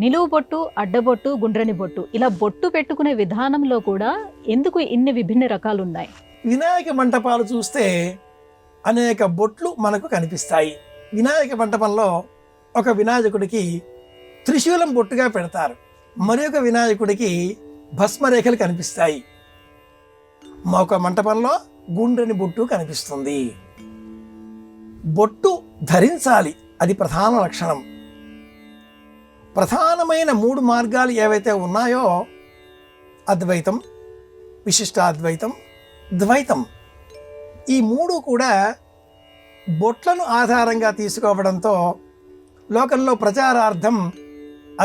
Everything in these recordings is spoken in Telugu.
నిలువు బొట్టు, అడ్డబొట్టు, గుండ్రని బొట్టు ఇలా బొట్టు పెట్టుకునే విధానంలో కూడా ఎందుకు ఇన్ని విభిన్న రకాలు ఉన్నాయి? వినాయక మంటపాలు చూస్తే అనేక బొట్లు మనకు కనిపిస్తాయి. వినాయక మంటపంలో ఒక వినాయకుడికి త్రిశూలం బొట్టుగా పెడతారు, మరి ఒక వినాయకుడికి భస్మరేఖలు కనిపిస్తాయి. ఒక మంటపంలో గుండ్రని బొట్టు కనిపిస్తుంది. బొట్టు ధరించాలి, అది ప్రధాన లక్షణం. ప్రధానమైన 3 మార్గాలు ఏవైతే ఉన్నాయో అద్వైతం, విశిష్టాద్వైతం, ద్వైతం, ఈ 3 కూడా బొట్లను ఆధారంగా తీసుకోవడంతో లోకంలో ప్రచారార్థం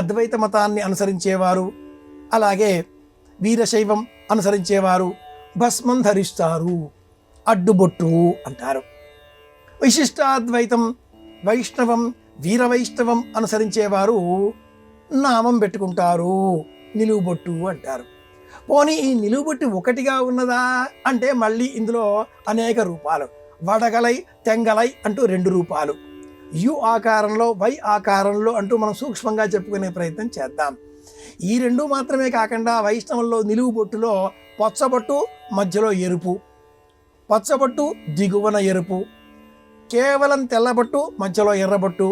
అద్వైత మతాన్ని అనుసరించేవారు, అలాగే వీరశైవం అనుసరించేవారు భస్మం ధరిస్తారు, అడ్డుబొట్టు అంటారు. విశిష్టాద్వైతం, వైష్ణవం, వీరవైష్ణవం అనుసరించేవారు నామం పెట్టుకుంటారు, నిలువుబొట్టు అంటారు. పోనీ ఈ నిలువుబొట్టు ఒకటిగా ఉన్నదా అంటే మళ్ళీ ఇందులో అనేక రూపాలు, వడగలై తెంగలై అంటూ 2 రూపాలు, యు ఆకారంలో వై ఆకారంలో అంటూ మనం సూక్ష్మంగా చెప్పుకునే ప్రయత్నం చేద్దాం. ఈ 2 మాత్రమే కాకుండా వైష్ణవంలో నిలువుబొట్టులో పచ్చబొట్టు మధ్యలో ఎరుపు, పచ్చబొట్టు దిగువన ఎరుపు, కేవలం తెల్లబొట్టు మధ్యలో ఎర్రబొట్టు,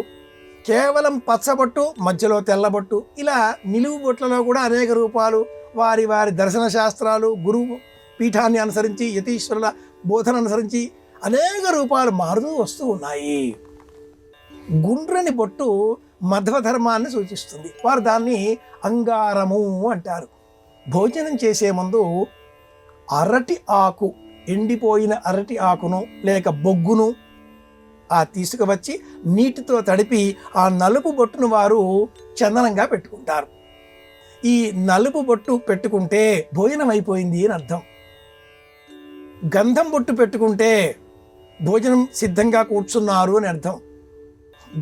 కేవలం పచ్చబొట్టు మధ్యలో తెల్లబొట్టు, ఇలా నిలువు బొట్లలో కూడా అనేక రూపాలు, వారి వారి దర్శన శాస్త్రాలు, గురువు పీఠాన్ని అనుసరించి, యతీశ్వరుల బోధన అనుసరించి అనేక రూపాలు మారుతూ వస్తూ ఉన్నాయి. గుండ్రని బొట్టు మధ్వ ధర్మాన్ని సూచిస్తుంది. వారు దాన్ని అంగారము అంటారు. భోజనం చేసే ముందు అరటి ఆకు, ఎండిపోయిన అరటి ఆకును లేక బొగ్గును తీసుకువచ్చి నీటితో తడిపి ఆ నలుపు బొట్టును వారు చందనంగా పెట్టుకుంటారు. ఈ నలుపు బొట్టు పెట్టుకుంటే భోజనం అయిపోయింది అని అర్థం. గంధం బొట్టు పెట్టుకుంటే భోజనం సిద్ధంగా కూర్చున్నారు అని అర్థం.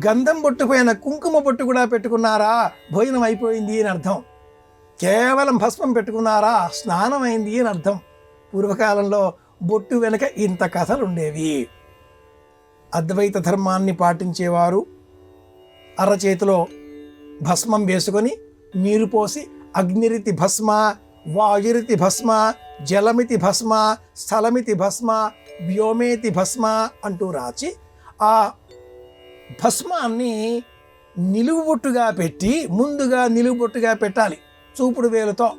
గంధం బొట్టు పైన కుంకుమ బొట్టు కూడా పెట్టుకున్నారా, భోజనం అయిపోయింది అని అర్థం. కేవలం భస్మం పెట్టుకున్నారా, స్నానం అయింది అని అర్థం. పూర్వకాలంలో బొట్టు వెనుక ఇంత కథలు ఉండేవి. అద్వైత ధర్మాన్ని పాటించేవారు అరచేతిలో భస్మం వేసుకొని నీరు పోసి అగ్నిరితి భస్మ, వాయురితి భస్మ, జలమితి భస్మ, స్థలమితి భస్మ, వ్యోమేతి భస్మ అంటూ రాచి ఆ భస్మాన్ని నిలువుబొట్టుగా పెట్టి, ముందుగా నిలువుబొట్టుగా పెట్టాలి, చూపుడు వేలుతో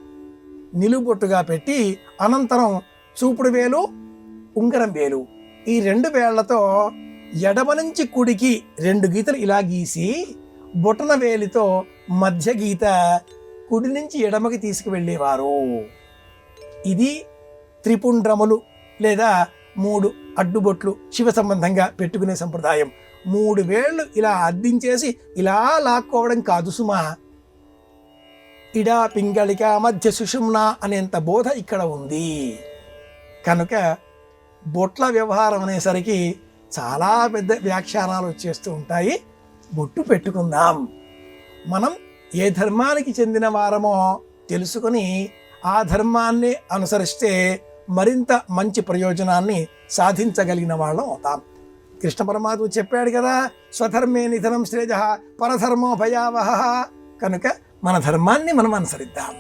నిలువుబొట్టుగా పెట్టి, అనంతరం చూపుడు వేలు, ఉంగరం వేలు, ఈ 2 వేళ్లతో ఎడమ నుంచి కుడికి 2 గీతలు ఇలా గీసి, బొటన వేలితో మధ్య గీత కుడి నుంచి ఎడమకి తీసుకువెళ్ళేవారు. ఇది త్రిపుండ్రములు లేదా 3 అడ్డుబొట్లు శివ సంబంధంగా పెట్టుకునే సంప్రదాయం. 3 వేళ్ళు ఇలా అద్దించేసి ఇలా లాక్కోవడం కాదు సుమా. ఇడా పింగళిక మధ్య సుషుమ్న అనేంత బోధ ఇక్కడ ఉంది. కనుక బొట్ల వ్యవహారం అనేసరికి చాలా పెద్ద వ్యాఖ్యానాలు వచ్చేస్తూ ఉంటాయి. బొట్టు పెట్టుకుందాం. మనం ఏ ధర్మానికి చెందిన వారమో తెలుసుకొని ఆ ధర్మాన్ని అనుసరిస్తే మరింత మంచి ప్రయోజనాన్ని సాధించగలిగిన వాళ్ళం అవుతాం. కృష్ణ పరమాత్మ చెప్పాడు కదా, స్వధర్మే నిధనం శ్రేయః పరధర్మో భయావహః. కనుక మన ధర్మాన్ని మనం అనుసరిద్దాం.